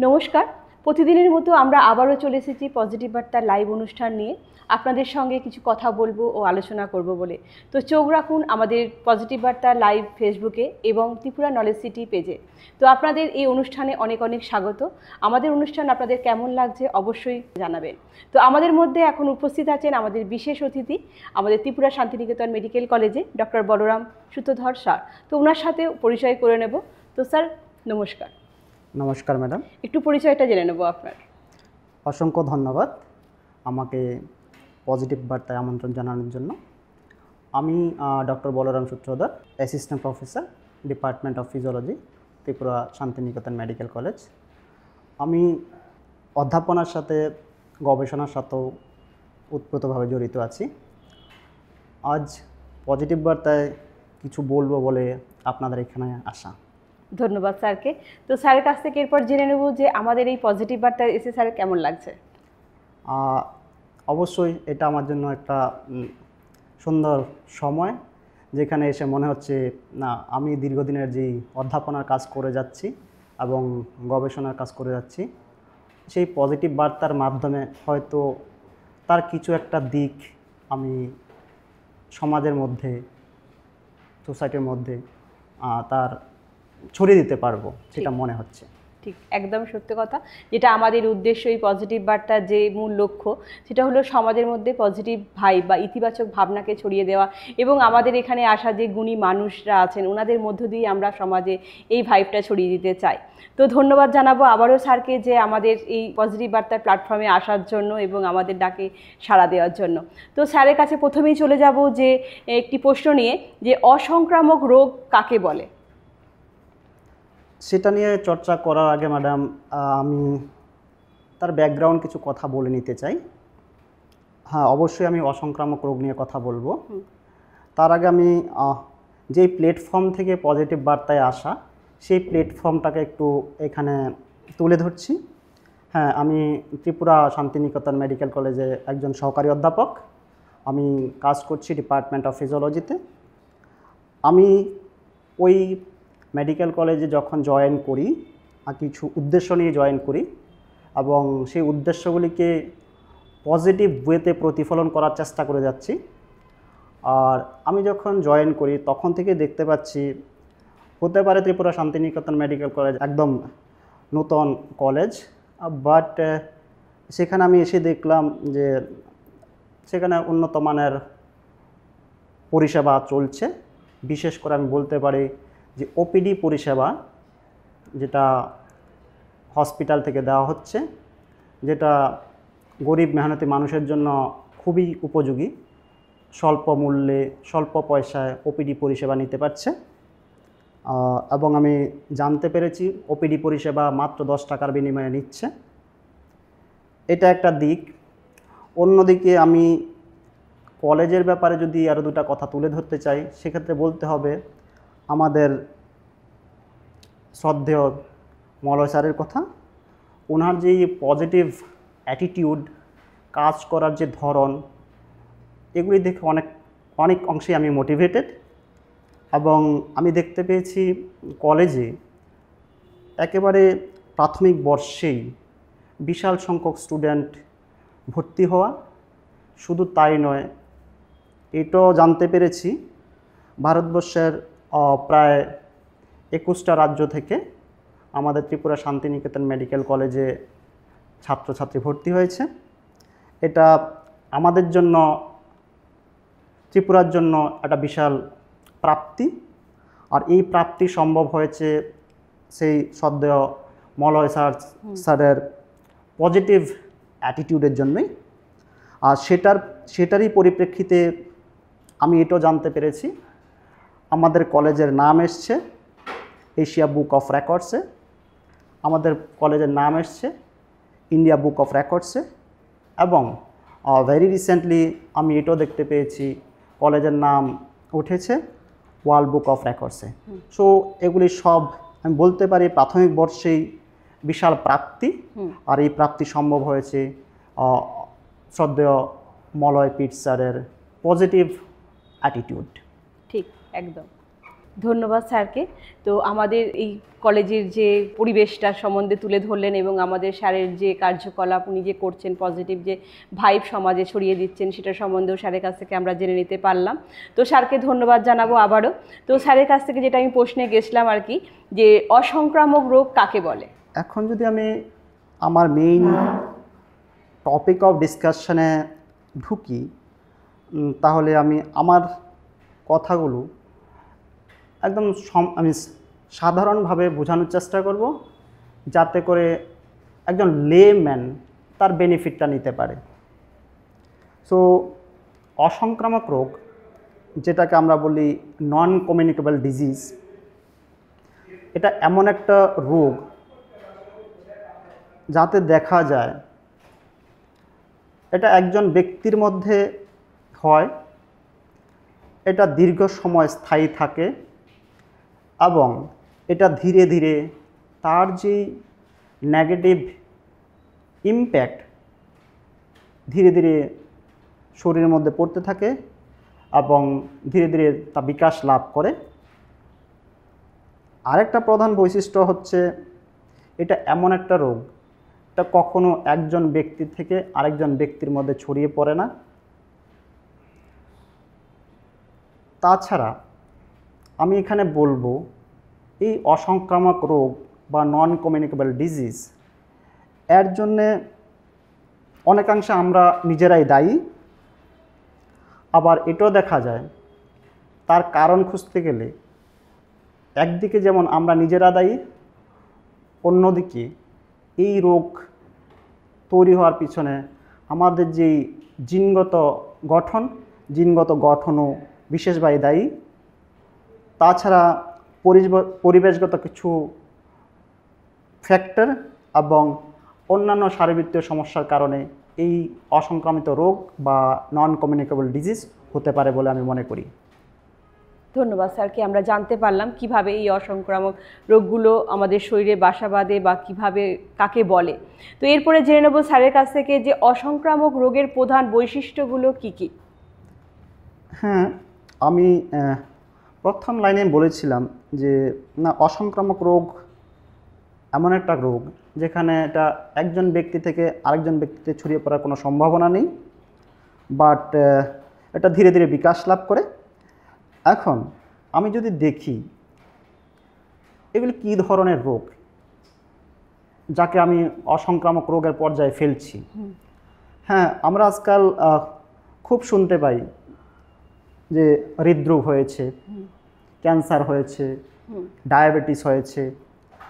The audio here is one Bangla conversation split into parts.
নমস্কার। প্রতিদিনের মতো আমরা আবারও চলে এসেছি পজিটিভ বার্তার লাইভ অনুষ্ঠান নিয়ে আপনাদের সঙ্গে কিছু কথা বলবো ও আলোচনা করব বলে। তো চোখ রাখুন আমাদের পজিটিভ বার্তা লাইভ ফেসবুকে এবং ত্রিপুরা নলেজ সিটি পেজে। তো আপনাদের এই অনুষ্ঠানে অনেক অনেক স্বাগত। আমাদের অনুষ্ঠান আপনাদের কেমন লাগছে অবশ্যই জানাবেন। তো আমাদের মধ্যে এখন উপস্থিত আছেন আমাদের বিশেষ অতিথি, আমাদের ত্রিপুরা শান্তিনিকেতন মেডিকেল কলেজে ডক্টর বলরাম সূত্রধর স্যার। তো ওনার সাথে পরিচয় করে নেব। তো স্যার নমস্কার। নমস্কার ম্যাডাম, একটু পরিচয়টা জেনে নেব আপনার। অসংখ্য ধন্যবাদ আমাকে পজিটিভ বার্তায় আমন্ত্রণ জানানোর জন্য। আমি doctor Balaram Sutradhar, assistant professor, department of physiology, Tripura Santiniketan medical college. আমি অধ্যাপনার সাথে গবেষণার সাথেও ওতপ্রোতভাবে জড়িত আছি। আজ পজিটিভ বার্তায় কিছু বলবো বলে আপনাদের এখানে আসা। ধন্যবাদ স্যারকে। তো স্যারের কাছ থেকে এরপর জেনে নেব যে আমাদের এই পজিটিভ বার্তা এসে স্যারের কেমন লাগছে। অবশ্যই এটা আমার জন্য একটা সুন্দর সময়, যেখানে এসে মনে হচ্ছে না আমি দীর্ঘদিনের যেই অধ্যাপনার কাজ করে যাচ্ছি এবং গবেষণার কাজ করে যাচ্ছি, সেই পজিটিভ বার্তার মাধ্যমে হয়তো তার কিছু একটা দিক আমি সমাজের মধ্যে, সোসাইটির মধ্যে তার ছড়িয়ে দিতে পারবো, সেটা মনে হচ্ছে। ঠিক, একদম সত্য কথা। যেটা আমাদের উদ্দেশ্য, এই পজিটিভ বার্তার যে মূল লক্ষ্য সেটা হলো সমাজের মধ্যে পজিটিভ ভাইব বা ইতিবাচক ভাবনাকে ছড়িয়ে দেওয়া এবং আমাদের এখানে আসা যে গুণী মানুষরা আছেন ওনাদের মধ্য দিয়ে আমরা সমাজে এই ভাইবটা ছড়িয়ে দিতে চাই। তো ধন্যবাদ জানাবো আবারও স্যারকে যে আমাদের এই পজিটিভ বার্তার প্ল্যাটফর্মে আসার জন্য এবং আমাদের ডাকে সাড়া দেওয়ার জন্য। তো স্যারের কাছে প্রথমেই চলে যাব যে একটি প্রশ্ন নিয়ে, যে অসংক্রামক রোগ কাকে বলে? সেটা নিয়ে চর্চা করার আগে ম্যাডাম আমি তার ব্যাকগ্রাউন্ড কিছু কথা বলে নিতে চাই। হ্যাঁ, অবশ্যই আমি অসংক্রামক রোগ নিয়ে কথা বলবো। তার আগে আমি যেই প্ল্যাটফর্ম থেকে পজিটিভ বার্তায় আসা, সেই প্ল্যাটফর্মটাকে একটু এখানে তুলে ধরছি। হ্যাঁ, আমি ত্রিপুরা শান্তিনিকেতন মেডিকেল কলেজে একজন সহকারী অধ্যাপক। আমি কাজ করছি ডিপার্টমেন্ট অফ ফিজিওলজিতে। আমি ওই মেডিকেল কলেজে যখন জয়েন করি, কিছু উদ্দেশ্য নিয়ে জয়েন করি এবং সেই উদ্দেশ্যগুলিকে পজিটিভ ওয়েতে প্রতিফলন করার চেষ্টা করে যাচ্ছি। আর আমি যখন জয়েন করি তখন থেকে দেখতে পাচ্ছি, হতে পারে ত্রিপুরা শান্তিনিকেতন মেডিকেল কলেজ একদম নতুন কলেজ, বাট সেখানে আমি এসে দেখলাম যে সেখানে উন্নত মানের পরিষেবা চলছে। বিশেষ করে আমি বলতে পারি যে ওপিডি পরিষেবা, যেটা হসপিটাল থেকে দেওয়া হচ্ছে, যেটা গরিব মেহনতি মানুষের জন্য খুবই উপযোগী। স্বল্প মূল্যে, স্বল্প পয়সায় ওপিডি পরিষেবা নিতে পারছে। এবং আমি জানতে পেরেছি ওপিডি পরিষেবা মাত্র 10 টাকার বিনিময়ে নিচ্ছে। এটা একটা দিক। অন্যদিকে আমি কলেজের ব্যাপারে যদি আরও দুটা কথা তুলে ধরতে চাই, সেক্ষেত্রে বলতে হবে আমাদের শ্রদ্ধেয় মলয় স্যারের কথা। ওনার যে পজিটিভ অ্যাটিটিউড, কাজ করার যে ধরন, এগুলি দেখে অনেক অংশে আমি মোটিভেটেড। এবং আমি দেখতে পেয়েছি কলেজে একেবারে প্রাথমিক বর্ষেই বিশাল সংখ্যক স্টুডেন্ট ভর্তি হওয়া। শুধু তাই নয়, এটাও জানতে পেরেছি ভারতবর্ষের প্রায় 21টা রাজ্য থেকে আমাদের ত্রিপুরা শান্তিনিকেতন মেডিকেল কলেজে ছাত্রছাত্রী ভর্তি হয়েছে। এটা আমাদের জন্য, ত্রিপুরার জন্য একটা বিশাল প্রাপ্তি। আর এই প্রাপ্তি সম্ভব হয়েছে সেই শ্রদ্ধেয় মলয় স্যারের পজিটিভ অ্যাটিটিউডের জন্যই। আর সেটারই পরিপ্রেক্ষিতে আমি এটাও জানতে পেরেছি আমাদের কলেজের নাম এসছে এশিয়া বুক অফ রেকর্ডসে, আমাদের কলেজের নাম এসছে ইন্ডিয়া বুক অফ রেকর্ডসে, এবং ভেরি রিসেন্টলি আমি এটাও দেখতে পেয়েছি কলেজের নাম উঠেছে ওয়ার্ল্ড বুক অফ রেকর্ডসে। সো এগুলি সব আমি বলতে পারি প্রাথমিক বর্ষেই বিশাল প্রাপ্তি। আর এই প্রাপ্তি সম্ভব হয়েছে শ্রদ্ধেয় মলয় পিট স্যারের পজিটিভ অ্যাটিটিউড। ঠিক, একদম। ধন্যবাদ স্যারকে। তো আমাদের এই কলেজের যে পরিবেশটা সম্বন্ধে তুলে ধরলেন এবং আমাদের স্যারের যে কার্যকলাপ উনি যে করছেন, পজিটিভ যে ভাইব সমাজে ছড়িয়ে দিচ্ছেন, সেটা সম্বন্ধেও স্যারের কাছ থেকে আমরা জেনে নিতে পারলাম। তো স্যারকে ধন্যবাদ জানাবো আবারও। তো স্যারের কাছ থেকে যেটা আমি প্রশ্নে গেছিলাম আর কি, যে অসংক্রামক রোগ কাকে বলে? এখন যদি আমি আমার মেইন টপিক অফ ডিসকাশনে ঢুকি, তাহলে আমি আমার কথাগুলো একদম আমি সাধারণভাবে বোঝানোর চেষ্টা করব, যাতে করে একজন লেম্যান তার বেনিফিটটা নিতে পারে। সো অসংক্রামক রোগ, যেটাকে আমরা বলি নন কমিউনিকেবল ডিজিজ, এটা এমন একটা রোগ যাতে দেখা যায় এটা একজন ব্যক্তির মধ্যে হয়, এটা দীর্ঘ সময় স্থায়ী থাকে এবং এটা ধীরে ধীরে তার যে নেগেটিভ ইমপ্যাক্ট ধীরে ধীরে শরীরের মধ্যে পড়তে থাকে এবং ধীরে ধীরে তা বিকাশ লাভ করে। আরেকটা প্রধান বৈশিষ্ট্য হচ্ছে এটা এমন একটা রোগ, এটা কখনো একজন ব্যক্তি থেকে আরেকজন ব্যক্তির মধ্যে ছড়িয়ে পড়ে না। তাছাড়া আমি এখানে বলবো এই অসংক্রামক রোগ বা নন কমিউনিকেবল ডিজিজ এর জন্যে অনেকাংশে আমরা নিজেরাই দায়ী। আবার এটাও দেখা যায় তার কারণ খুঁজতে গেলে একদিকে যেমন আমরা নিজেরা দায়ী, অন্যদিকে এই রোগ তৈরি হওয়ার পিছনে আমাদের যেই জিনগত গঠনও বিশেষভাবে দায়ী। তাছাড়া পরিবেশগত কিছু ফ্যাক্টর এবং অন্যান্য শারীরবৃত্তীয় সমস্যার কারণে এই অসংক্রামিত রোগ বা নন কমিউনিকেবল ডিজিজ হতে পারে বলে আমি মনে করি। ধন্যবাদ স্যারকে। আমরা জানতে পারলাম কিভাবে এই অসংক্রামক রোগগুলো আমাদের শরীরে বাসা বাঁধে বা কিভাবে কাকে বলে। তো এরপরে জেনে নেব স্যারের কাছ থেকে যে অসংক্রামক রোগের প্রধান বৈশিষ্ট্যগুলো কি কি? হ্যাঁ, আমি প্রথম লাইনে বলেছিলাম যে না, অসংক্রামক রোগ এমন একটা রোগ যেখানে এটা একজন ব্যক্তি থেকে আরেকজন ব্যক্তিতে ছড়িয়ে পড়ার কোনো সম্ভাবনা নেই, বাট এটা ধীরে ধীরে বিকাশ লাভ করে। এখন আমি যদি দেখি এগুলি কী ধরনের রোগ যাকে আমি অসংক্রামক রোগের পর্যায়ে ফেলছি। হ্যাঁ, আমরা আজকাল খুব শুনতে পাই যে হৃদরোগ হয়েছে, ক্যান্সার হয়েছে, ডায়াবেটিস হয়েছে।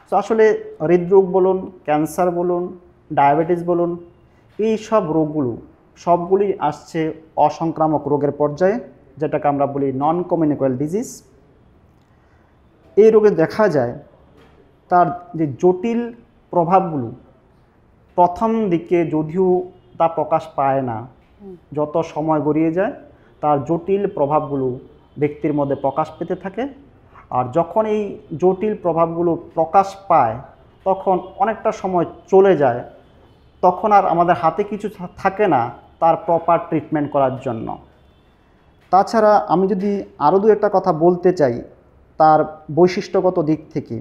তো আসলে হৃদরোগ বলুন, ক্যান্সার বলুন, ডায়াবেটিস বলুন, এই সব রোগগুলো সবগুলি আসছে অসংক্রামক রোগের পর্যায়ে, যেটাকে আমরা বলি নন কমিউনিকেবল ডিজিজ। এই রোগে দেখা যায় তার যে জটিল প্রভাবগুলো প্রথম দিকে যদিও তা প্রকাশ পায় না, যত সময় গড়িয়ে যায় তার জটিল প্রভাবগুলো ব্যক্তির মধ্যে প্রকাশ পেতে থাকে। আর যখন এই জটিল প্রভাবগুলো প্রকাশ পায় তখন অনেকটা সময় চলে যায়, তখন আর আমাদের হাতে কিছু থাকে না তার প্রপার ট্রিটমেন্ট করার জন্য। তাছাড়া আমি যদি আরও দু একটা কথা বলতে চাই তার বৈশিষ্ট্যগত দিক থেকে,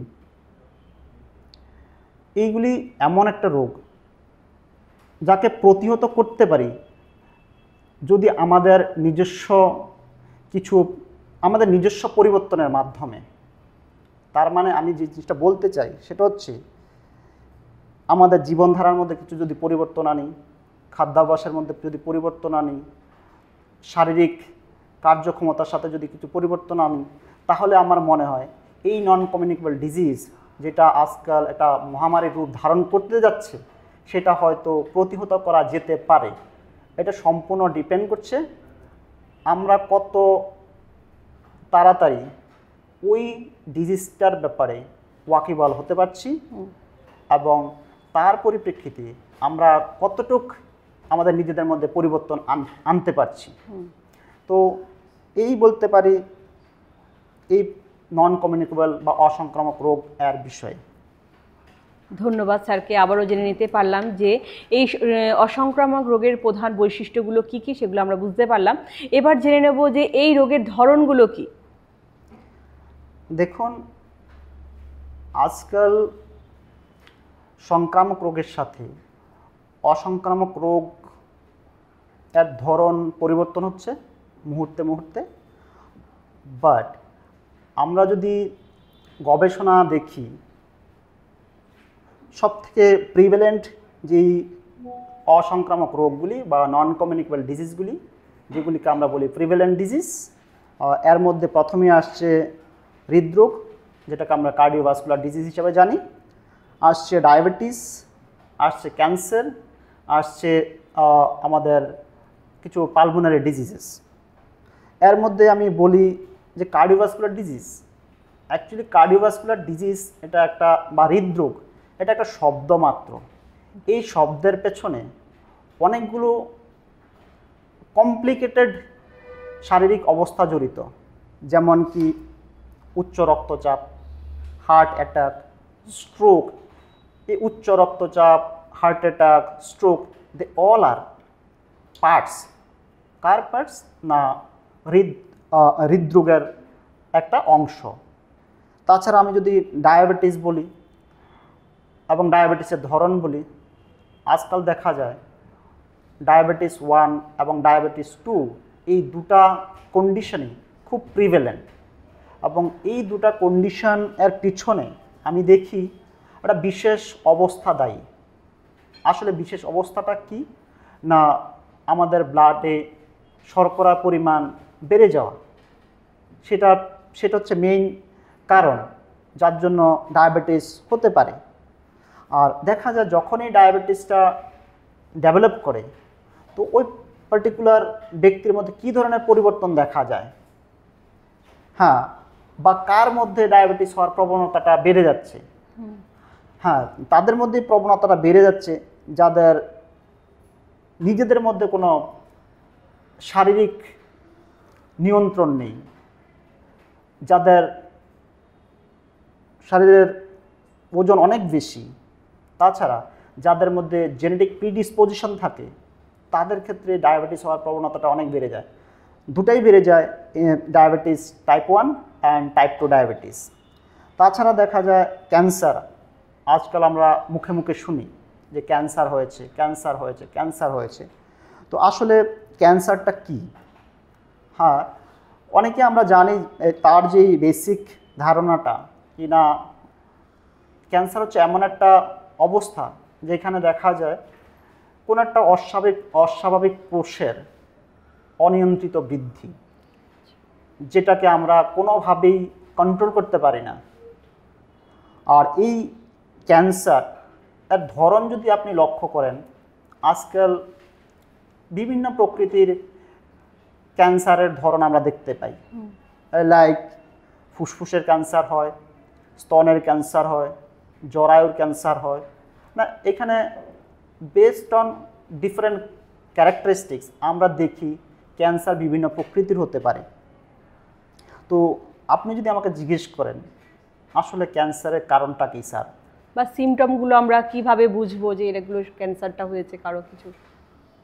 এইগুলি এমন একটা রোগ যাকে প্রতিহত করতে পারি যদি আমাদের নিজস্ব পরিবর্তনের মাধ্যমে। তার মানে আমি যে জিনিসটা বলতে চাই সেটা হচ্ছে আমাদের জীবনধারার মধ্যে কিছু যদি পরিবর্তন আনি, খাদ্যাভ্যাসের মধ্যে যদি পরিবর্তন আনি, শারীরিক কার্যক্ষমতার সাথে যদি কিছু পরিবর্তন আনি, তাহলে আমার মনে হয় এই নন কমিউনিকেবল ডিজিজ যেটা আজকাল একটা মহামারীর রূপ ধারণ করতে যাচ্ছে সেটা হয়তো প্রতিহত করা যেতে পারে। এটা সম্পূর্ণ ডিপেন্ড করছে আমরা কত তাড়াতাড়ি ওই ডিজিজটার ব্যাপারে ওয়াকিবহাল হতে পারছি এবং তার পরিপ্রেক্ষিতে আমরা কতটুক আমাদের নিজেদের মধ্যে পরিবর্তন আনতে পারছি। তো এই বলতে পারি এই নন কমিউনিকেবল বা অসংক্রামক রোগ এর বিষয়ে। ধন্যবাদ স্যারকে। আবারও জেনে নিতে পারলাম যে এই অসংক্রামক রোগের প্রধান বৈশিষ্ট্যগুলো কি কি, সেগুলো আমরা বুঝতে পারলাম। এবার জেনে নেব যে এই রোগের ধরনগুলো কি। দেখুন, আজকাল সংক্রামক রোগের সাথে অসংক্রামক রোগ এর ধরন পরিবর্তন হচ্ছে মুহূর্তে মুহূর্তে। বাট আমরা যদি গবেষণা দেখি, সবথেকে প্রিভ্যালেন্ট যেই অসংক্রামক রোগগুলি বা নন কমিউনিকেবল ডিজিজগুলি, যেগুলিকে আমরা বলি প্রিভ্যালেন্ট ডিজিজ, এর মধ্যে প্রথমেই আসছে হৃদরোগ, যেটাকে আমরা কার্ডিওভাস্কুলার ডিজিজ হিসেবে জানি, আসছে ডায়াবেটিস, আসছে ক্যান্সার, আসছে আমাদের কিছু পালমোনারি ডিজিজেস। এর মধ্যে আমি বলি যে cardiovascular disease, actually cardiovascular disease এটা একটা, বা হৃদরোগ, এটা একটা শব্দ মাত্র। এই শব্দের পেছনে অনেকগুলো কমপ্লিকেটেড শারীরিক অবস্থা জড়িত, যেমন কি উচ্চ রক্তচাপ, হার্ট অ্যাটাক, স্ট্রোক। এই উচ্চ রক্তচাপ, heart attack, stroke, they all are parts. কার পার্টস? না, হৃদরোগের একটা অংশ। তাছাড়া আমি যদি ডায়াবেটিস বলি এবং ডায়াবেটিসের ধরন বলি, আজকাল দেখা যায় ডায়াবেটিস 1 এবং ডায়াবেটিস 2 এই দুটা কন্ডিশনই খুব প্রিভ্যালেন্ট, এবং এই দুটা কন্ডিশন এর পিছনে আমি দেখি একটা বিশেষ অবস্থা দায়ী। আসলে বিশেষ অবস্থাটা কি? না, আমাদের ব্লাডে শর্করার পরিমাণ বেড়ে যাওয়া, সেটা হচ্ছে মেইন কারণ যার জন্য ডায়াবেটিস হতে পারে। আর দেখা যায় যখনই ডায়াবেটিসটা ডেভেলপ করে, তো ওই পার্টিকুলার ব্যক্তির মধ্যে কী ধরনের পরিবর্তন দেখা যায়, হ্যাঁ, বা কার মধ্যে ডায়াবেটিস হওয়ার প্রবণতাটা বেড়ে যাচ্ছে। হ্যাঁ, তাদের মধ্যে প্রবণতাটা বেড়ে যাচ্ছে যাদের নিজেদের মধ্যে কোনো শারীরিক নিয়ন্ত্রণ নেই, যাদের শরীরের ওজন অনেক বেশি, তাছাড়া যাদের মধ্যে জেনেটিক প্রিডিসপোজিশন থাকে, তাদের ক্ষেত্রে ডায়াবেটিস হওয়ার প্রবণতাটা অনেক বেড়ে যায়। দুটাই বেড়ে যায়, diabetes type 1 and type 2 diabetes. তাছাড়া দেখা যায় ক্যান্সার, আজকাল আমরা মুখে মুখে শুনি যে ক্যান্সার হয়েছে, ক্যান্সার হয়েছে, ক্যান্সার হয়েছে। তো আসলে ক্যান্সারটা কি? হ্যাঁ, অনেকে আমরা জানি তার যেই বেসিক ধারণাটা কি না, ক্যান্সার হচ্ছে এমন একটা অবস্থা যেখানে দেখা যায় কোনো একটা অস্বাভাবিক কোষের অনিয়ন্ত্রিত বৃদ্ধি, যেটাকে আমরা কোনোভাবেই কন্ট্রোল করতে পারি না। আর এই ক্যান্সার এর ধরন যদি আপনি লক্ষ্য করেন, আজকাল বিভিন্ন প্রকৃতির ক্যান্সারের ধরন আমরা দেখতে পাই। লাইক ফুসফুসের ক্যান্সার হয়, স্তনের ক্যান্সার হয়, জরায়ুর ক্যান্সার হয় না। এখানে বেসড অন ডিফারেন্ট ক্যারেক্টারিস্টিক্স আমরা দেখি ক্যান্সার বিভিন্ন প্রকৃতির হতে পারে। তো আপনি যদি আমাকে জিজ্ঞেস করেন আসলে ক্যান্সারের কারণটা কী স্যার, বা সিমটমগুলো আমরা কিভাবে বুঝবো যে এগুলো ক্যান্সারটা হয়েছে কারো কিছু?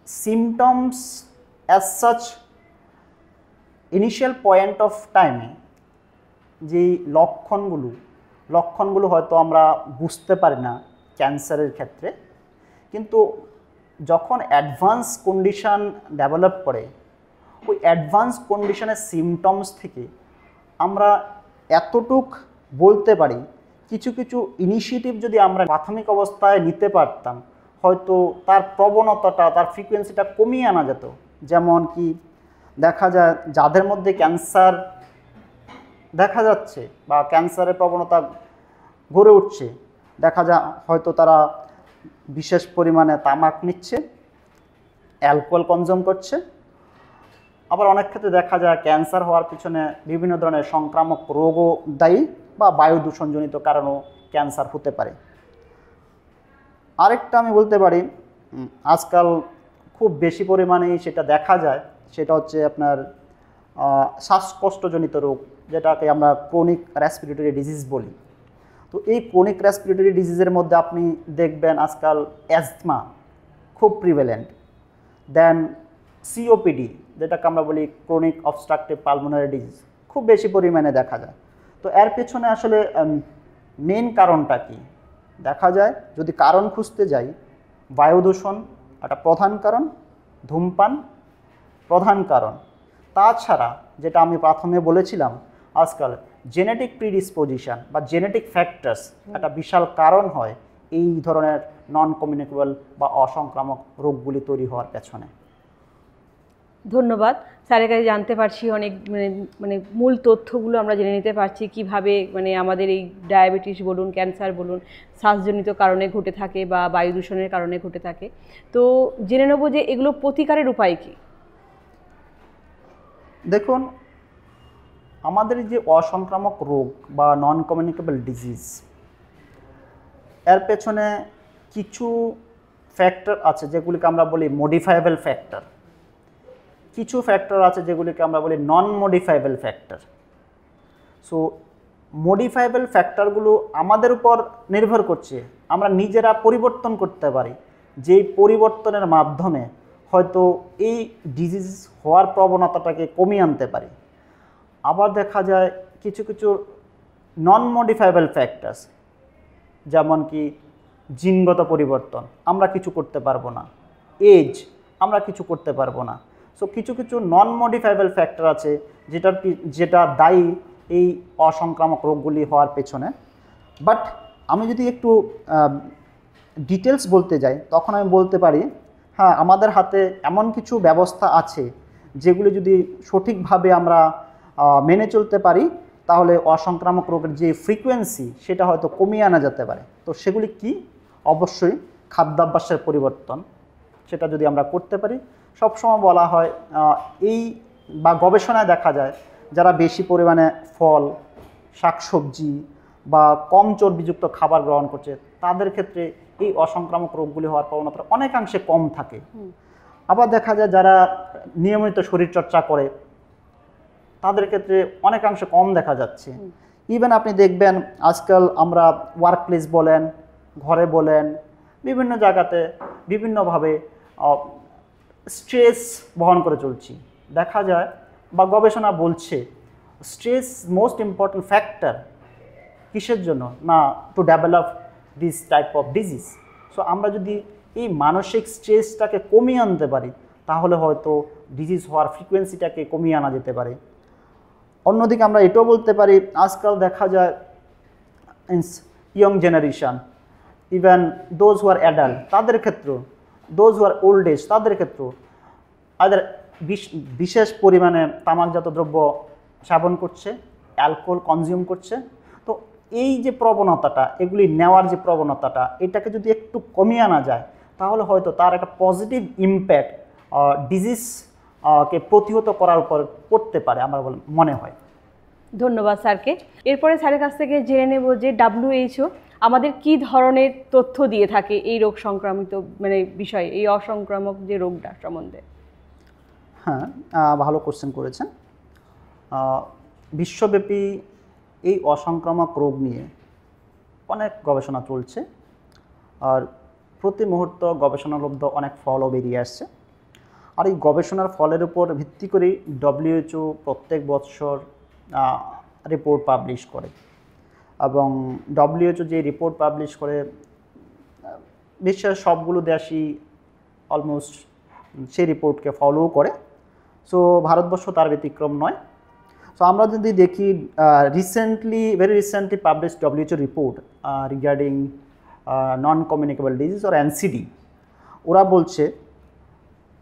Symptoms as such initial point of টাইমে যেই লক্ষণগুলো হয়তো আমরা বুঝতে পারি না ক্যান্সারের ক্ষেত্রে, কিন্তু যখন অ্যাডভান্স কন্ডিশন ডেভেলপ করে, ওই অ্যাডভান্স কন্ডিশনের সিমটমস থেকে আমরা এতটুক বলতে পারি, কিছু কিছু ইনিশিয়েটিভ যদি আমরা প্রাথমিক অবস্থায় নিতে পারতাম, হয়তো তার প্রবণতাটা, তার ফ্রিকোয়েন্সিটা কমিয়ে আনা যেত। যেমন কি দেখা যায় যাদের মধ্যে ক্যান্সার দেখা যাচ্ছে বা ক্যান্সারের প্রবণতা গড়ে উঠছে, দেখা যায় হয়তো তারা বিশেষ পরিমাণে তামাক নিচ্ছে, অ্যালকোহল কনজিউম করছে। আবার অনেক ক্ষেত্রে দেখা যায় ক্যান্সার হওয়ার পিছনে বিভিন্ন ধরনের সংক্রামক রোগও দায়ী, বা বায়ু দূষণজনিত কারণেও ক্যান্সার হতে পারে। আরেকটা আমি বলতে পারি, আজকাল খুব বেশি পরিমাণেই সেটা দেখা যায়, সেটা হচ্ছে আপনার শ্বাসকষ্টজনিত রোগ, যেটাকে আমরা ক্রনিক রেসপিরেটরি ডিজিজ বলি। তো এই ক্রনিক রেসপিরেটরি ডিজিজের মধ্যে আপনি দেখবেন আজকাল অ্যাজমা খুব প্রিভ্যালেন্ট, দেন সিওপিডি, যেটাকে আমরা বলি ক্রনিক অবস্ট্রাকটিভ পালমোনারি ডিজিজ, খুব বেশি পরিমাণে দেখা যায়। তো তো এর পেছনে আসলে মেন কারণটা কি? দেখা যায় যদি কারণ খুঁজতে যাই, বায়ু দূষণ একটা প্রধান কারণ, ধূমপান প্রধান কারণ। তাছাড়া যেটা আমি প্রথমে বলেছিলাম, আজকাল জেনেটিক প্রিডিসপোজিশন বা জেনেটিক ফ্যাক্টরস একটা বিশাল কারণ হয় এই ধরনের নন কমিউনিকেবল বা অসংক্রামক রোগগুলি তৈরি হওয়ার পেছনে। ধন্যবাদ। স্যারের কাছে জানতে পারছি অনেক মানে মূল তথ্যগুলো আমরা জেনে নিতে পারছি কিভাবে মানে আমাদের এই ডায়াবেটিস বলুন, ক্যান্সার বলুন, শ্বাসজনিত কারণে ঘটে থাকে বা বায়ু দূষণের কারণে ঘটে থাকে। তো জেনে নেব যে এগুলো প্রতিকারের উপায় কী? দেখুন, আমাদের যে অসংক্রামক রোগ বা নন কমিউনিকেবল ডিজিজ, এর পেছনে কিছু ফ্যাক্টর আছে যেগুলিকে আমরা বলি মডিফায়েবল ফ্যাক্টর, কিছু ফ্যাক্টর আছে যেগুলিকে আমরা বলি নন মডিফায়েবল ফ্যাক্টর। সো মডিফায়েবল ফ্যাক্টরগুলো আমাদের উপর নির্ভর করছে, আমরা নিজেরা পরিবর্তন করতে পারি, যেই পরিবর্তনের মাধ্যমে হয়তো এই ডিজিজ হওয়ার প্রবণতাটাকে কমিয়ে আনতে পারি। আবার দেখা যায় কিছু কিছু নন মডিফায়েবল ফ্যাক্টরস, যেমন কি জিনগত পরিবর্তন আমরা কিছু করতে পারবো না, এজ আমরা কিছু করতে পারবো না। সো কিছু কিছু নন মডিফায়েবল ফ্যাক্টর আছে যেটা দায়ী এই অসংক্রামক রোগগুলি হওয়ার পেছনে। বাট আমি যদি একটু ডিটেলস বলতে যাই, তখন আমি বলতে পারি হ্যাঁ, আমাদের হাতে এমন কিছু ব্যবস্থা আছে যেগুলি যদি সঠিকভাবে আমরা মেনে চলতে পারি, তাহলে অসংক্রামক রোগের যে ফ্রিকোয়েন্সি সেটা হয়তো কমিয়ে আনা যেতে পারে। তো সেগুলি কি? অবশ্যই খাদ্যাভ্যাসের পরিবর্তন, সেটা যদি আমরা করতে পারি। সবসময় বলা হয় এই বা গবেষণায় দেখা যায় যারা বেশি পরিমাণে ফল, শাকসবজি বা কম চর্বিযুক্ত খাবার গ্রহণ করছে তাদের ক্ষেত্রে এই অসংক্রামক রোগগুলি হওয়ার প্রবণতা অনেকাংশে কম থাকে। আবার দেখা যায় যারা নিয়মিত শরীরচর্চা করে তাদের ক্ষেত্রে অনেকাংশে কম দেখা যাচ্ছে। ইভেন আপনি দেখবেন আজকাল আমরা ওয়ার্ক প্লেস বলেন, ঘরে বলেন, বিভিন্ন জায়গাতে বিভিন্নভাবে স্ট্রেস বহন করে চলছি। দেখা যায় বা গবেষণা বলছে স্ট্রেস মোস্ট ইম্পর্ট্যান্ট ফ্যাক্টর কিসের জন্য না, to develop this type of disease. So আমরা যদি এই মানসিক স্ট্রেসটাকে কমিয়ে আনতে পারি তাহলে হয়তো ডিজিজ হওয়ার ফ্রিকোয়েন্সিটাকে কমিয়ে আনা যেতে পারে। অন্যদিকে আমরা এটাও বলতে পারি আজকাল দেখা যায় young generation, even those who are adult তাদের ক্ষেত্রেও, those who are old age তাদের ক্ষেত্রেও তাদের বিশেষ পরিমাণে তামাকজাত দ্রব্য সেবন করছে, অ্যালকোহল কনজিউম করছে। তো এই যে প্রবণতাটা, এগুলি নেওয়ার যে প্রবণতাটা, এটাকে যদি একটু কমিয়ে আনা যায় তাহলে হয়তো তার একটা পজিটিভ ইম্প্যাক্ট ডিজিজকে প্রতিহত করার উপর পড়তে পারে আমার মনে হয়। ধন্যবাদ স্যারকে। এরপরে স্যারের কাছ থেকে জেনে নেব যে WHO আমাদের কি ধরনের তথ্য দিয়ে থাকে এই রোগ সংক্রামিত মানে বিষয়ে, এই অসংক্রামক যে রোগটা সম্বন্ধে। হ্যাঁ, ভালো কোশ্চেন করেছেন। বিশ্বব্যাপী এই অসংক্রামক রোগ নিয়ে অনেক গবেষণা চলছে, আর প্রতি মুহূর্ত গবেষণালব্ধ অনেক ফলও বেরিয়ে আসছে। আর এই গবেষণার ফলের উপর ভিত্তি করেই WHO প্রত্যেক বছর রিপোর্ট পাবলিশ করে, এবং WHO যে রিপোর্ট পাবলিশ করে বিশ্বের সবগুলো দেশই অলমোস্ট সেই রিপোর্টকে ফলো করে। সো ভারতবর্ষ তার ব্যতিক্রম নয়। সো আমরা যদি দেখি very recently publish WHO report regarding non communicable disease or NCD, ওরা বলছে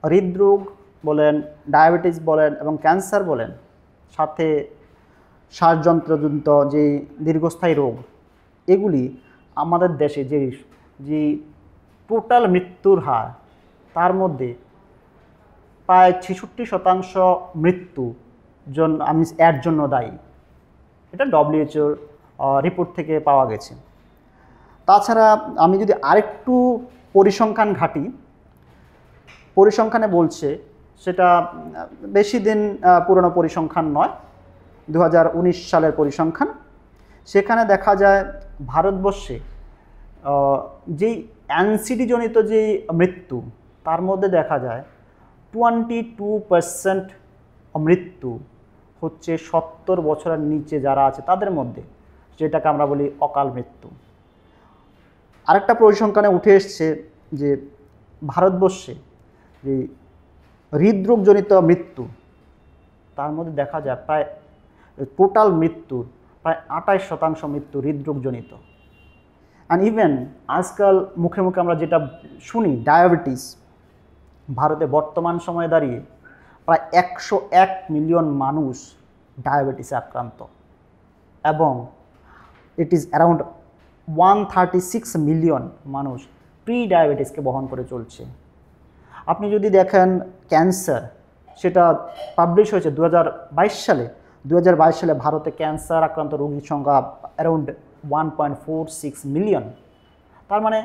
হৃদরোগ বলেন, ডায়াবেটিস বলেন এবং ক্যান্সার বলেন, সাথে শ্বাসযন্ত্রজনিত যে দীর্ঘস্থায়ী রোগ, এগুলি আমাদের দেশে যে টোটাল মৃত্যুর হার, তার মধ্যে প্রায় 66% মৃত্যু এর জন্য দায়ী। এটা WHO রিপোর্ট থেকে পাওয়া গেছে। তাছাড়া আমি যদি আরেকটু পরিসংখ্যান ঘাঁটি, পরিসংখ্যানে বলছে, সেটা বেশি দিন পুরনো পরিসংখ্যান নয়, 2019 সালের পরিসংখ্যান। সেখানে দেখা যায় ভারতবর্ষে যেই NCD জনিত যেই মৃত্যু, তার মধ্যে দেখা যায় 22% মৃত্যু হচ্ছে 70 বছরের নিচে যারা আছে তাদের মধ্যে, যেটাকে আমরা বলি অকাল মৃত্যু। আরেকটা পরিসংখ্যানে উঠে এসছে যে ভারতবর্ষে যে হৃদরোগজনিত মৃত্যু, তার মধ্যে দেখা যায় প্রায় টোটাল মৃত্যুর প্রায় 28% মৃত্যু হৃদরোগজনিত। অ্যান্ড ইভেন আজকাল মুখে মুখে আমরা যেটা শুনি ডায়াবেটিস, ভারতে বর্তমান সময়ে দাঁড়িয়ে প্রায় 101 মিলিয়ন মানুষ ডায়াবেটিসে আক্রান্ত এবং ইট ইজ অ্যারাউন্ড 136 মিলিয়ন মানুষ প্রি ডায়াবেটিসকে বহন করে চলছে। আপনি যদি দেখেন ক্যান্সার, সেটা পাবলিশ হয়েছে 2022 সালে। 2022 সালে ভারতে ক্যান্সার আক্রান্ত রোগীর সংখ্যা অ্যারাউন্ড 1.46 মিলিয়ন। তার মানে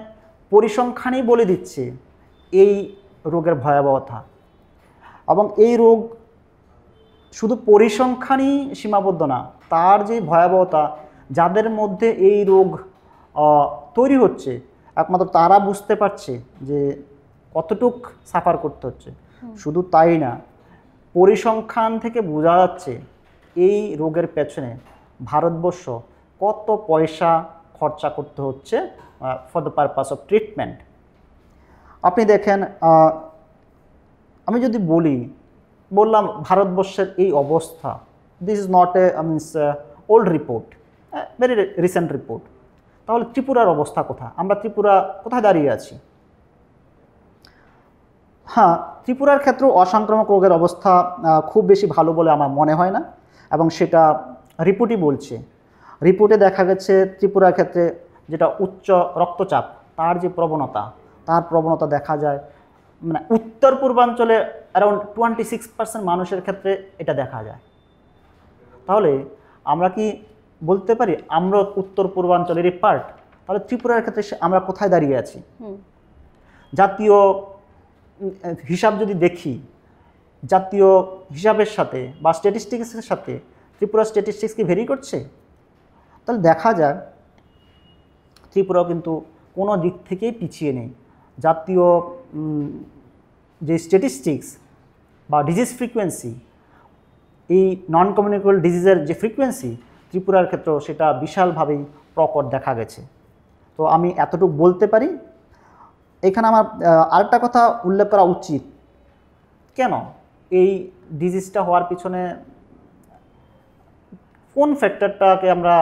পরিসংখ্যানই বলে দিচ্ছে এই রোগের ভয়াবহতা। এবং এই রোগ শুধু পরিসংখ্যানই সীমাবদ্ধ না, তার যে ভয়াবহতা, যাদের মধ্যে এই রোগ তৈরি হচ্ছে একমাত্র তারা বুঝতে পারছে যে কতটুক সাফার করতে হচ্ছে। শুধু তাই না, পরিসংখ্যান থেকে বোঝা যাচ্ছে এই রোগের পেছনে ভারতবর্ষ কত পয়সা খরচা করতে হচ্ছে for the purpose of treatment. আপনি দেখেন, আমি যদি বললাম ভারতবর্ষের এই অবস্থা, this is not a old report, very recent report. তাহলে ত্রিপুরার অবস্থা কোথায়? আমরা ত্রিপুরা কোথায় দাঁড়িয়ে আছি? হ্যাঁ, ত্রিপুরার ক্ষেত্রেও অসংক্রামক রোগের অবস্থা খুব বেশি ভালো বলে আমার মনে হয় না, এবং সেটা রিপোর্টই বলছে। রিপোর্টে দেখা গেছে ত্রিপুরার ক্ষেত্রে যেটা উচ্চ রক্তচাপ, তার যে প্রবণতা দেখা যায়, মানে উত্তর পূর্বাঞ্চলে অ্যারাউন্ড 26% মানুষের ক্ষেত্রে এটা দেখা যায়। তাহলে আমরা কি বলতে পারি আমরা উত্তর পূর্বাঞ্চলেরই পার্ট? তাহলে ত্রিপুরার ক্ষেত্রে আমরা কোথায় দাঁড়িয়ে আছি? জাতীয় হিসাব যদি দেখি, জাতীয় হিসাবের সাথে বা স্ট্যাটিস্টিক্সের সাথে ত্রিপুরা স্ট্যাটিস্টিক্স কি ভেরি করছে? তাহলে দেখা যায় ত্রিপুরাও কিন্তু কোনো দিক থেকেই পিছিয়ে নেই। জাতীয় যে স্ট্যাটিস্টিক্স বা ডিজিজ ফ্রিকোয়েন্সি, এই নন কমিউনিকেবল ডিজিজের যে ফ্রিকোয়েন্সি, ত্রিপুরার ক্ষেত্রেও সেটা বিশালভাবেই প্রকট দেখা গেছে। তো আমি এতটুকু বলতে পারি। এখানে আমার আরেকটা কথা উল্লেখ করা উচিত, কেন এই ডিজিজটা হওয়ার পিছনে কোন ফ্যাক্টরটাকে আমরা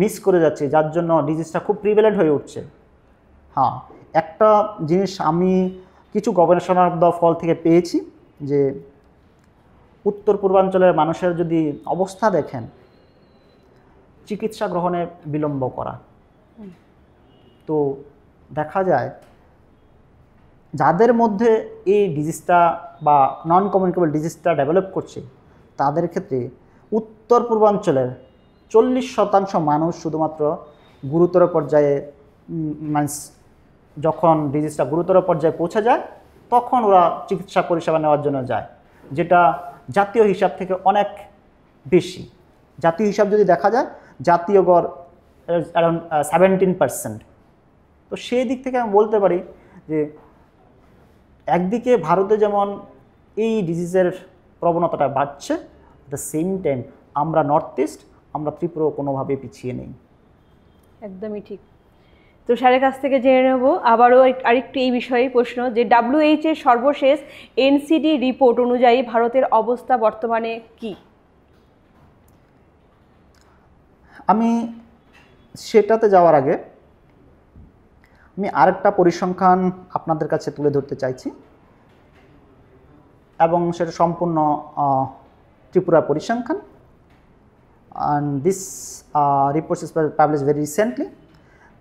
মিস করে যাচ্ছি, যার জন্য ডিজিজটা খুব প্রিভ্যালেন্ট হয়ে উঠছে। হ্যাঁ, একটা জিনিস আমি কিছু গবেষণার ফল থেকে পেয়েছি যে উত্তর পূর্বাঞ্চলের মানুষের যদি অবস্থা দেখেন, চিকিৎসা গ্রহণে বিলম্ব করা, তো দেখা যায় যাদের মধ্যে এই ডিজিজটা বা নন কমিউনিকেবল ডিজিজটা ডেভেলপ করছে, তাদের ক্ষেত্রে উত্তর পূর্বাঞ্চলের 40% মানুষ শুধুমাত্র গুরুতর পর্যায়ে, মানে যখন ডিজিজটা গুরুতর পর্যায়ে পৌঁছে যায় তখন ওরা চিকিৎসা পরিষেবা নেওয়ার জন্য যায়, যেটা জাতীয় হিসাব থেকে অনেক বেশি। জাতীয় হিসাব যদি দেখা যায়, জাতীয় গড় অ্যারাউন্ড 17%। তো সেই দিক থেকে আমি বলতে পারি যে একদিকে ভারতে যেমন এই ডিজিজের প্রবণতাটা বাড়ছে, অ্যাট দ্য সেম টাইম আমরা নর্থ ইস্ট, আমরা ত্রিপুরা কোনোভাবে পিছিয়ে নেই। একদমই ঠিক। তো স্যারের কাছ থেকে জেনে নেব আবারও আরেকটু এই বিষয়ে প্রশ্ন, যে WHO এর সর্বশেষ NCD রিপোর্ট অনুযায়ী ভারতের অবস্থা বর্তমানে কি? আমি সেটাতে যাওয়ার আগে আমি আরেকটা পরিসংখ্যান আপনাদের কাছে তুলে ধরতে চাইছি, এবং সেটা সম্পূর্ণ ত্রিপুরার পরিসংখ্যান। And this report is published very recently.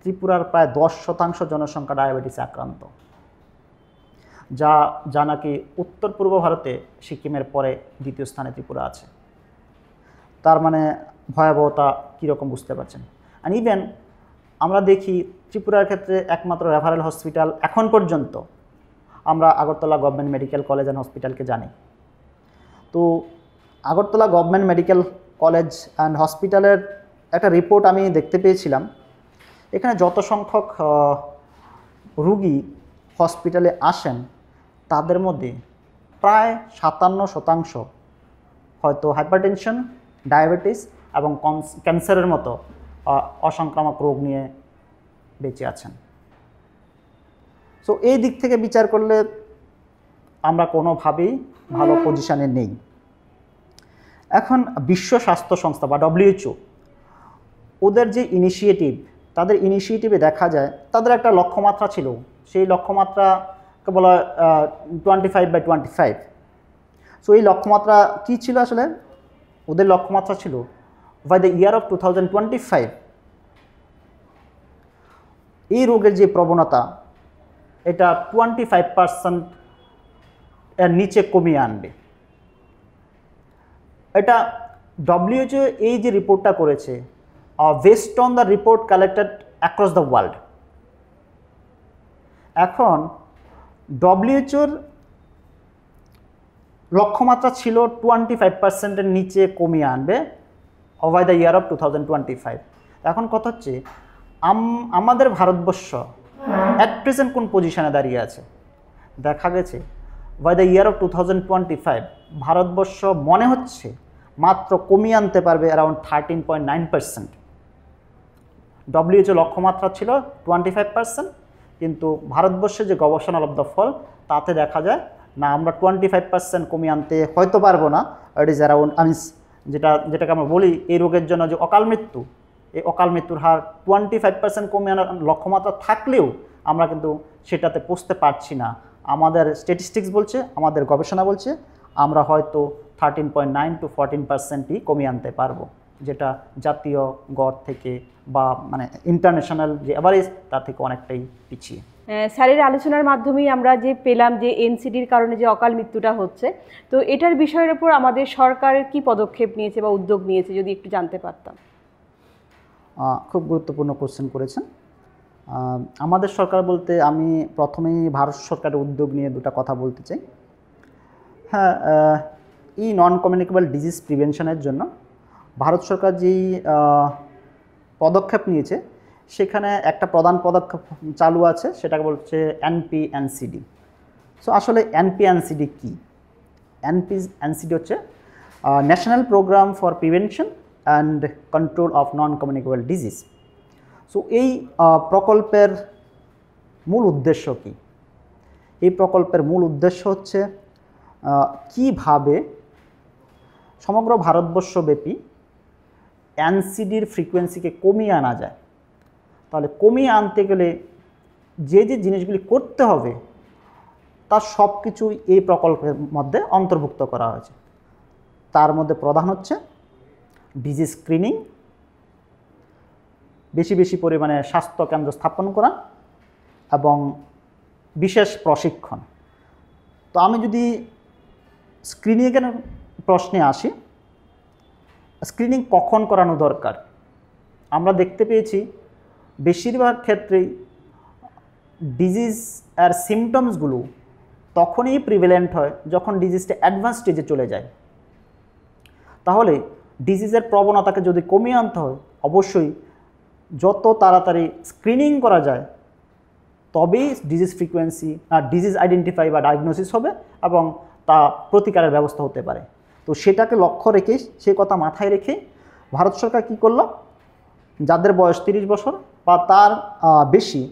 ত্রিপুরার প্রায় 10% জনসংখ্যা ডায়াবেটিসে আক্রান্ত, যা নাকি উত্তর পূর্ব ভারতে সিকিমের পরে দ্বিতীয় স্থানে ত্রিপুরা আছে। তার মানে ভয়াবহতা কীরকম বুঝতে পারছেন। অ্যান্ড ইভেন আমরা দেখি ত্রিপুরার ক্ষেত্রে একমাত্র রেফারেল হসপিটাল এখন পর্যন্ত আমরা Agartala government medical college and হসপিটালকে জানি। তো Agartala government medical college and হসপিটালের একটা রিপোর্ট আমি দেখতে পেয়েছিলাম। এখানে যত সংখ্যক রুগী হসপিটালে আসেন, তাদের মধ্যে প্রায় 57% হয়তো হাইপারটেনশন ডায়াবেটিস এবং ক্যান্সারের মতো অসংক্রামক রোগ নিয়ে বেঁচে আছেন। সো এই দিক থেকে বিচার করলে আমরা কোনোভাবেই ভালো পজিশানে নেই। এখন বিশ্ব স্বাস্থ্য সংস্থা বা WHO ওদের যে ইনিশিয়েটিভ, তাদের ইনিশিয়েটিভে দেখা যায় তাদের একটা লক্ষ্যমাত্রা ছিল, সেই লক্ষ্যমাত্রাকে বলা হয় 25/25। সো এই লক্ষ্যমাত্রা কী ছিল আসলে? ওদের লক্ষ্যমাত্রা ছিল বাই দ্য ইয়ার অফ 2025 এই রোগের যে প্রবণতা এটা 25% এর নিচে কমিয়ে আনবে। এটা WHO এই যে রিপোর্টটা করেছে based on the report collected across the world. এখন WHOর লক্ষ্যমাত্রা ছিল 25%-এর নিচে কমিয়ে আনবে বাই দ্য ইয়ার অফ 2025। এখন কথা হচ্ছে আমাদের ভারতবর্ষ অ্যাট প্রেজেন্ট কোন পজিশনে দাঁড়িয়ে আছে? দেখা গেছে by the year of 2025 Bharatvarsha মনে হচ্ছে মাত্র কমিয়ে আনতে পারবে অ্যারাউন্ড 13.9%। WHO লক্ষ্যমাত্রা ছিল 25%, কিন্তু ভারতবর্ষে যে গবেষণা লব্ধ ফল তাতে দেখা যায় না, আমরা 25% কমিয়ে আনতে হয়তো পারবো না। ইট ইজ অ্যারাউন্ড যেটাকে আমরা বলি এই রোগের জন্য যে অকাল মৃত্যু, এই অকাল মৃত্যুর হার 25% কমিয়ে আনার লক্ষ্যমাত্রা থাকলেও আমরা কিন্তু সেটাতে পৌঁছতে পারছি না। আমাদের স্ট্যাটিস্টিক্স বলছে, আমাদের গবেষণা বলছে আমরা হয়তো 13.9 to 14%ই কমিয়ে আনতে পারবো, যেটা জাতীয় গড় থেকে বা মানে ইন্টারন্যাশনাল যে অ্যাভারেজ তার থেকে অনেকটাই পিছিয়ে। স্যারের আলোচনার মাধ্যমেই আমরা যে পেলাম যে এনসিডির কারণে যে অকাল মৃত্যুটা হচ্ছে, তো এটার বিষয়ের উপর আমাদের সরকারের কি পদক্ষেপ নিয়েছে বা উদ্যোগ নিয়েছে যদি একটু জানতে পারতাম। খুব গুরুত্বপূর্ণ কোশ্চেন করেছেন। আমাদের সরকার বলতে আমি প্রথমেই ভারত সরকারের উদ্যোগ নিয়ে দুটো কথা বলতে চাই। হ্যাঁ, এই নন কমিউনিকেবল ডিজিজ প্রিভেনশনের জন্য ভারত সরকার যেই পদক্ষেপ নিয়েছে সেখানে একটা প্রধান পদক্ষেপ চালু আছে, সেটাকে বলছে NP-NCD। সো আসলে NP-NCD কী? NP-NCD হচ্ছে national programme for prevention and control of non communicable disease. So এই প্রকল্পের মূল উদ্দেশ্য কী? এই প্রকল্পের মূল উদ্দেশ্য হচ্ছে কিভাবে সমগ্র ভারতবর্ষব্যাপী NCDর ফ্রিকোয়েন্সিকে কমিয়ে আনা যায়। তাহলে কমিয়ে আনতে গেলে যে যে জিনিসগুলি করতে হবে তার সব কিছুই এই প্রকল্পের মধ্যে অন্তর্ভুক্ত করা হয়েছে। তার মধ্যে প্রধান হচ্ছে ডিজিজ স্ক্রিনিং, বেশি বেশি পরিমাণে স্বাস্থ্যকেন্দ্র স্থাপন করা এবং বিশেষ প্রশিক্ষণ। তো আমি যদি স্ক্রিনিংয়ের প্রশ্নে আসি, স্ক্রিনিং কখন করানো দরকার? আমরা দেখতে পেয়েছি বেশিরভাগ ক্ষেত্রেই ডিজিজ আর সিমটমসগুলো তখনই প্রিভ্যালেন্ট হয় যখন ডিজিজটা অ্যাডভান্স স্টেজে চলে যায়। তাহলে ডিজিজের প্রবণতাকে যদি কমিয়ে আনতে হয় অবশ্যই যত তাড়াতাড়ি স্ক্রিনিং করা যায় তবেই ডিজিজ ফ্রিকোয়েন্সি ডিজিজ আইডেন্টিফাই বা ডায়াগনোসিস হবে এবং তা প্রতিকারের ব্যবস্থা হতে পারে। তো সেটাকে লক্ষ্য রেখে, সে কথা মাথায় রেখে ভারত সরকার কী করলো, যাদের বয়স 30 বছর বা তার বেশি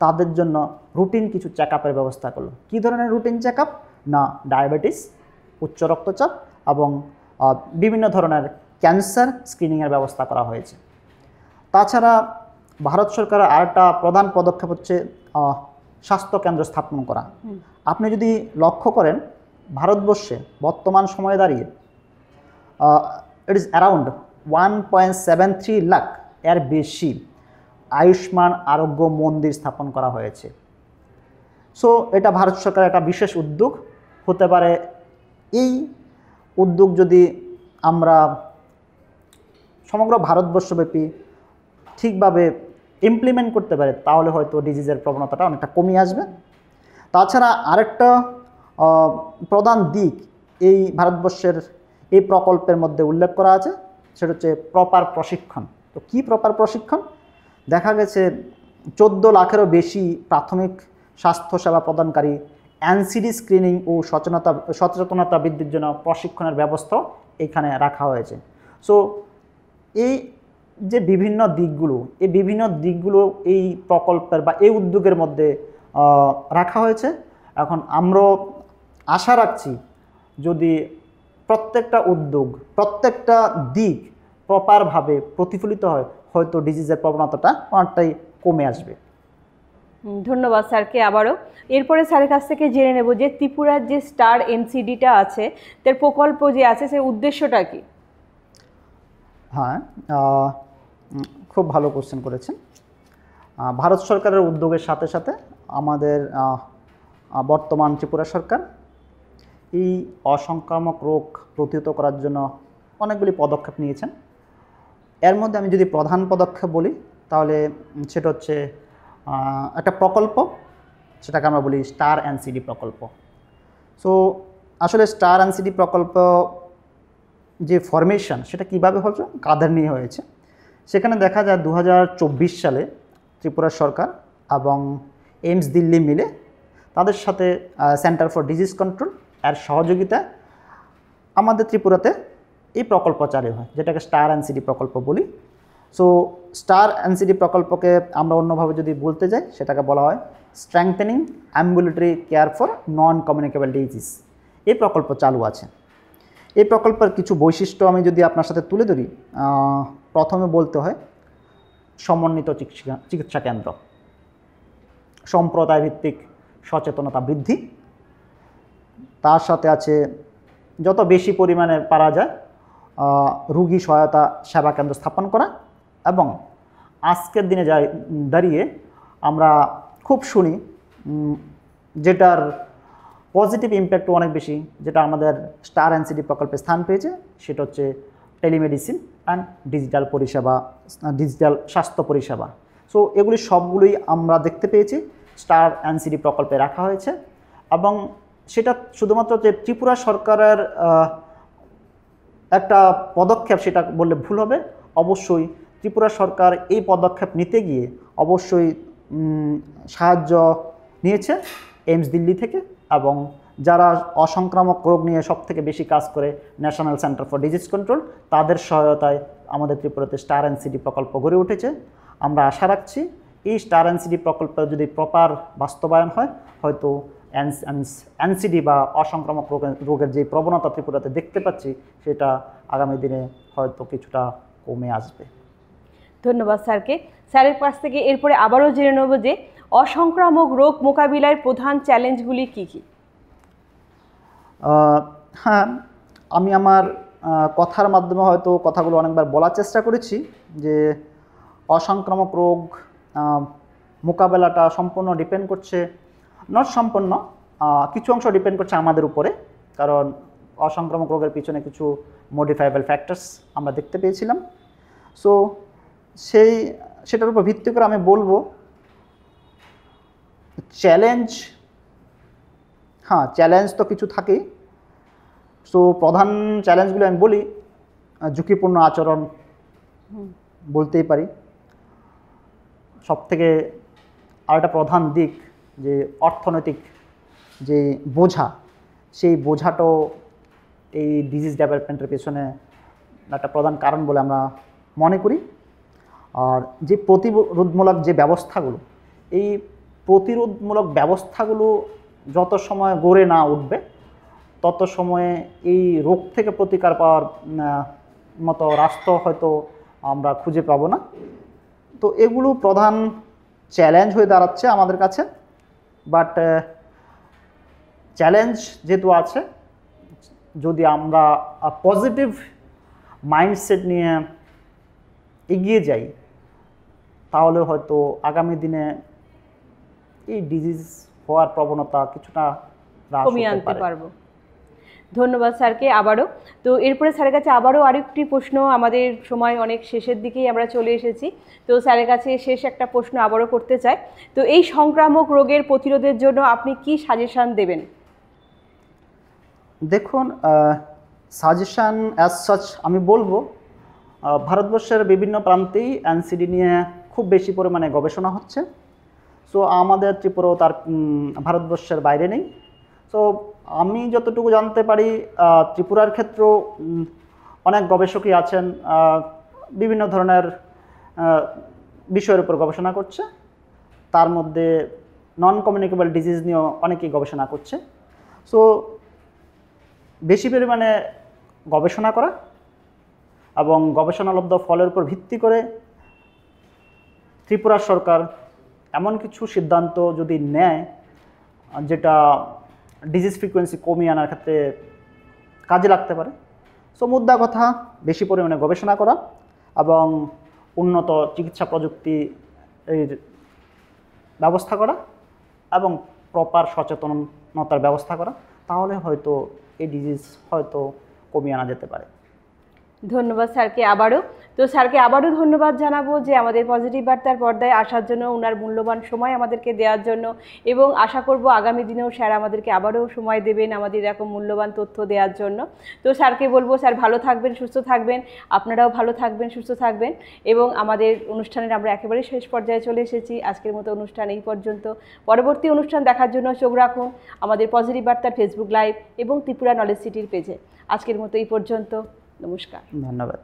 তাদের জন্য রুটিন কিছু চেক আপের ব্যবস্থা করলো। কী ধরনের রুটিন চেক আপ? না, ডায়াবেটিস, উচ্চ রক্তচাপ এবং বিভিন্ন ধরনের ক্যান্সার স্ক্রিনিংয়ের ব্যবস্থা করা হয়েছে। তাছাড়া ভারত সরকারের আরেকটা প্রধান পদক্ষেপ হচ্ছে স্বাস্থ্যকেন্দ্র স্থাপন করা। আপনি যদি লক্ষ্য করেন ভারতবর্ষে বর্তমান সময়ে দাঁড়িয়ে ইট ইজ অ্যারাউন্ড 1.73 লাখ এর বেশি আয়ুষ্মান আরোগ্য মন্দির স্থাপন করা হয়েছে। সো এটা ভারত সরকারের একটা বিশেষ উদ্যোগ হতে পারে। এই উদ্যোগ যদি আমরা সমগ্র ভারতবর্ষব্যাপী ঠিকভাবে ইমপ্লিমেন্ট করতে পারি তাহলে হয়তো ডিজিজের প্রবণতাটা অনেকটা কমে আসবে। তাছাড়া আরেকটা প্রধান দিক এই ভারতবর্ষের এই প্রকল্পের মধ্যে উল্লেখ করা আছে, সেটা হচ্ছে প্রপার প্রশিক্ষণ। তো কী প্রপার প্রশিক্ষণ? দেখা গেছে 14 লাখেরও বেশি প্রাথমিক স্বাস্থ্যসেবা প্রদানকারী NCD স্ক্রিনিং ও সচেতনতা বৃদ্ধির জন্য প্রশিক্ষণের ব্যবস্থা এখানে রাখা হয়েছে। সো এই যে বিভিন্ন দিকগুলো এই প্রকল্পের বা এই উদ্যোগের মধ্যে রাখা হয়েছে। এখন আমরা আশা রাখছি যদি প্রত্যেকটা উদ্যোগ, প্রত্যেকটা দিক প্রপারভাবে প্রতিফলিত হয়, হয়তো ডিজিজের প্রবণতাটা অনেকটাই কমে আসবে। ধন্যবাদ স্যারকে আবারও। এরপরে স্যারের কাছ থেকে জেনে নেব যে ত্রিপুরার যে স্টার এনসিডিটা আছে, তার প্রকল্প যে আছে, সেই উদ্দেশ্যটা কি? হ্যাঁ, খুব ভালো কোশ্চেন করেছেন। ভারত সরকারের উদ্যোগের সাথে সাথে আমাদের বর্তমান ত্রিপুরা সরকার এই অসংক্রামক রোগ প্রতিহত করার জন্য অনেকগুলি পদক্ষেপ নিয়েছেন। এর মধ্যে আমি যদি প্রধান পদক্ষেপ বলি তাহলে সেটা হচ্ছে একটা প্রকল্প, সেটাকে আমরা বলি স্টার এনসিডি প্রকল্প। সো আসলে স্টার এনসিডি প্রকল্প যে ফরমেশন সেটা কিভাবে হচ্ছে, কাদের নিয়ে হয়েছে, সেখানে দেখা যায় 2024 সালে ত্রিপুরা সরকার এবং এইমস দিল্লি মিলে তাদের সাথে সেন্টার ফর ডিজিজ কন্ট্রোল এর সহযোগিতায় আমাদের ত্রিপুরাতে এই প্রকল্প চালু হয়, যেটাকে স্টার এনসিডি প্রকল্প বলি। সো স্টার এনসিডি প্রকল্পকে আমরা অন্যভাবে যদি বলতে যাই, সেটাকে বলা হয় strengthening ambulatory care for non communicable disease. এই প্রকল্প চালু আছে। এই প্রকল্পের কিছু বৈশিষ্ট্য আমি যদি আপনার সাথে তুলে ধরি, প্রথমে বলতে হয় সমন্বিত চিকিৎসা কেন্দ্র, সম্প্রদায় ভিত্তিক সচেতনতা বৃদ্ধি, তার সাথে আছে যত বেশি পরিমাণে পারা যায় রোগী সহায়তা সেবা কেন্দ্র স্থাপন করা, এবং আজকের দিনে দাঁড়িয়ে আমরা খুব শুনি যেটার পজিটিভ ইম্প্যাক্টও অনেক বেশি, যেটা আমাদের স্টার এনসিডি প্রকল্পে স্থান পেয়েছে, সেটা হচ্ছে টেলিমেডিসিন অ্যান্ড ডিজিটাল স্বাস্থ্য পরিষেবা। সো এগুলি সবগুলোই আমরা দেখতে পেয়েছি স্টার এনসিডি প্রকল্পে রাখা হয়েছে, এবং সেটা শুধুমাত্র যে ত্রিপুরা সরকারের একটা পদক্ষেপ সেটা বললে ভুল হবে। অবশ্যই ত্রিপুরা সরকার এই পদক্ষেপ নিতে গিয়ে অবশ্যই সাহায্য নিয়েছে এইমস দিল্লি থেকে, এবং যারা অসংক্রামক রোগ নিয়ে সবথেকে বেশি কাজ করে national centre for disease control, তাদের সহায়তায় আমাদের ত্রিপুরাতে স্টার এনসিডি প্রকল্প গড়ে উঠেছে। আমরা আশা রাখছি এই স্টার এনসিডি প্রকল্প যদি প্রপার বাস্তবায়ন হয়, হয়তো এনসিডি বা অসংক্রামক রোগের যে প্রবণতা ত্রিপুরাতে দেখতে পাচ্ছি, সেটা আগামী দিনে হয়তো কিছুটা কমে আসবে। ধন্যবাদ স্যারকে। স্যারের কাছ থেকে এরপরে আবারও জেনে নেব যে অসংক্রামক রোগ মোকাবিলার প্রধান চ্যালেঞ্জগুলি কী কী? হ্যাঁ, আমি আমার কথার মাধ্যমে হয়তো কথাগুলো অনেকবার বলার চেষ্টা করেছি যে অসংক্রামক রোগ মোকাবেলাটা সম্পূর্ণ ডিপেন্ড করছে, নট সম্পূর্ণ, কিছু অংশ ডিপেন্ড করছে আমাদের উপরে, কারণ অসংক্রামক রোগের পিছনে কিছু মডিফাইবল ফ্যাক্টরস আমরা দেখতে পেয়েছিলাম। সো সেটার উপর ভিত্তি করে আমি বলবো চ্যালেঞ্জ তো কিছু থাকেই। সো প্রধান চ্যালেঞ্জগুলো আমি বলি, ঝুঁকিপূর্ণ আচরণ বলতেই পারি। সবথেকে আরেকটা প্রধান দিক যে অর্থনৈতিক যে বোঝা, সেই বোঝাটাও এই ডিজিজ ডেভেলপমেন্টের পেছনে একটা প্রধান কারণ বলে আমরা মনে করি। আর যে প্রতিরোধমূলক যে ব্যবস্থাগুলো, এই প্রতিরোধমূলক ব্যবস্থাগুলো যত সময় গড়ে না উঠবে, তত সময়ে এই রোগ থেকে প্রতিকার পাওয়ার মতো রাস্তা হয়তো আমরা খুঁজে পাবো না। তো এগুলো প্রধান চ্যালেঞ্জ হয়ে দাঁড়াচ্ছে আমাদের কাছে। বাট চ্যালেঞ্জ যেহেতু আছে, যদি আমরা পজিটিভ মাইন্ডসেট নিয়ে এগিয়ে যাই, তাহলে হয়তো আগামী দিনে এই ডিজিজ হওয়ার প্রবণতা কিছুটা কমিয়ে আনতে পারবো। ধন্যবাদ স্যারকে আবারও। তো এরপরে স্যারের কাছে আবারও আরেকটি প্রশ্ন, আমাদের সময় অনেক শেষের দিকেই আমরা চলে এসেছি, তো স্যারের কাছে শেষ একটা প্রশ্ন আবারও করতে চাই। তো এই সংক্রামক রোগের প্রতিরোধের জন্য আপনি কি সাজেশন দেবেন? দেখুন, সাজেশান অ্যাজ সাচ আমি বলবো, ভারতবর্ষের বিভিন্ন প্রান্তেই এনসিডি নিয়ে খুব বেশি পরিমাণে গবেষণা হচ্ছে। সো আমাদের ত্রিপুরাও তার ভারতবর্ষের বাইরে নেই। সো আমি যতটুকু জানতে পারি, ত্রিপুরার ক্ষেত্রেও অনেক গবেষকই আছেন বিভিন্ন ধরনের বিষয়ের উপর গবেষণা করছে, তার মধ্যে নন কমিউনিকেবল ডিজিজ নিয়েও অনেকেই গবেষণা করছে। সো বেশি পরিমাণে গবেষণা করা এবং গবেষণালব্ধ ফলের উপর ভিত্তি করে ত্রিপুরা সরকার এমন কিছু সিদ্ধান্ত যদি নেয় যেটা ডিজিজ ফ্রিকোয়েন্সি কমিয়ে আনার ক্ষেত্রে কাজে লাগতে পারে। সো মুদ্রা কথা বেশি পরিমাণে গবেষণা করা এবং উন্নত চিকিৎসা প্রযুক্তি এর ব্যবস্থা করা এবং প্রপার সচেতনতার ব্যবস্থা করা, তাহলে হয়তো এই ডিজিজ হয়তো কমিয়ে আনা যেতে পারে। ধন্যবাদ স্যারকে আবারও। তো স্যারকে আবারও ধন্যবাদ জানাবো যে আমাদের পজিটিভ বার্তার পর্দায় আসার জন্য, ওনার মূল্যবান সময় আমাদেরকে দেওয়ার জন্য, এবং আশা করব আগামী দিনেও স্যার আমাদেরকে আবারও সময় দেবেন আমাদের এরকম মূল্যবান তথ্য দেওয়ার জন্য। তো স্যারকে বলবো স্যার ভালো থাকবেন, সুস্থ থাকবেন, আপনারাও ভালো থাকবেন, সুস্থ থাকবেন। এবং আমাদের অনুষ্ঠানের আমরা একেবারে শেষ পর্যায়ে চলে এসেছি। আজকের মতো অনুষ্ঠান এই পর্যন্ত। পরবর্তী অনুষ্ঠান দেখার জন্য চোখ রাখুন আমাদের পজিটিভ বার্তার ফেসবুক লাইভ এবং ত্রিপুরা নলেজ সিটির পেজে। আজকের মতো এই পর্যন্ত। নমস্কার। ধন্যবাদ।